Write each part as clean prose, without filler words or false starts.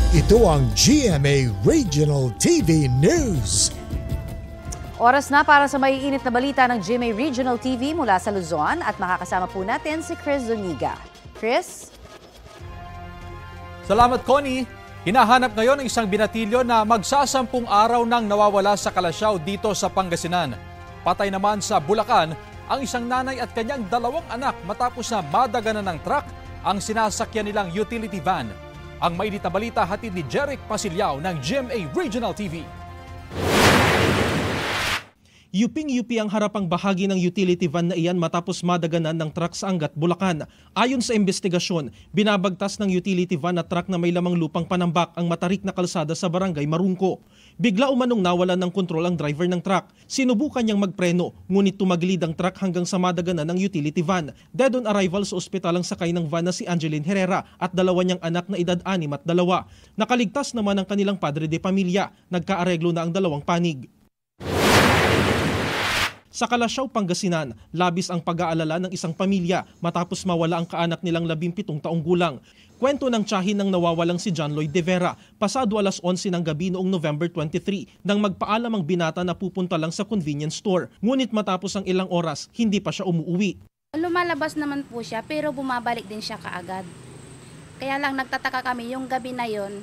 Ito ang GMA Regional TV News. Oras na para sa maiinit na balita ng GMA Regional TV mula sa Luzon at makakasama po natin si Chris Zuniga. Chris? Salamat, Connie. Hinahanap ngayon ang isang binatilyo na magsasampung araw nang nawawala sa Kalasyaw dito sa Pangasinan. Patay naman sa Bulacan ang isang nanay at kanyang 2 anak matapos na madaganan ng truck ang sinasakyan nilang utility van. Ang mainit na balita hatid ni Jeric Pasilyao ng GMA Regional TV. Yuping-yupi ang harapang bahagi ng utility van na iyan matapos madaganan ng truck sa Angat, Bulacan. Ayon sa investigasyon, binabagtas ng utility van na truck na may lamang lupang panambak ang matarik na kalsada sa barangay Marungko. Bigla umanong nawalan ng kontrol ang driver ng truck. Sinubukan niyang magpreno, ngunit tumagilid ang truck hanggang sa madaganan ng utility van. Dead on arrival sa ospital ang sakay ng van na si Angeline Herrera at 2 niyang anak na edad 6 at 2. Nakaligtas naman ang kanilang padre de pamilya. Nagkaareglo na ang 2 panig. Sa Kalasyaw, Pangasinan, labis ang pag-aalala ng isang pamilya matapos mawala ang kaanak nilang 17 taong gulang. Kwento ng tiyahin ng nawawalang si John Lloyd De Vera, pasado 11:00 ng gabi noong November 23 nang magpaalam ang binata na pupunta lang sa convenience store. Ngunit matapos ang ilang oras, hindi pa siya umuwi. Lumalabas naman po siya pero bumabalik din siya kaagad. Kaya lang nagtataka kami yung gabi na yon,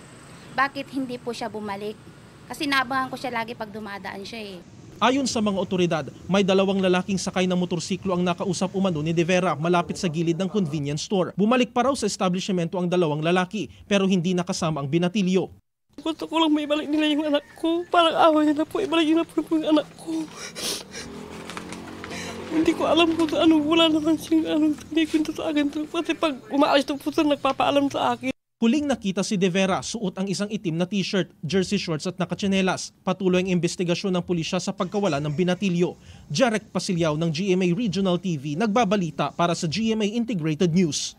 bakit hindi po siya bumalik? Kasi naabangan ko siya lagi pag dumadaan siya eh. Ayon sa mga otoridad, may 2 lalaking sakay ng motorsiklo ang nakausap umano ni De Vera malapit sa gilid ng convenience store. Bumalik pa raw sa establishmento ang 2 lalaki pero hindi nakasama ang binatilyo. Gusto ko lang may balik nila yung anak ko. Parang away na po, ibalik na po yung anak ko. Hindi ko alam kung wala naman siyang hindi ko sa akin. Pati pag umaalis ito po nagpapaalam sa akin. Huling nakita si De Vera, suot ang isang itim na t-shirt, jersey shorts at nakatsinelas. Patuloy ang investigasyon ng pulisya sa pagkawala ng binatilyo. Jeric Pasilyao ng GMA Regional TV, nagbabalita para sa GMA Integrated News.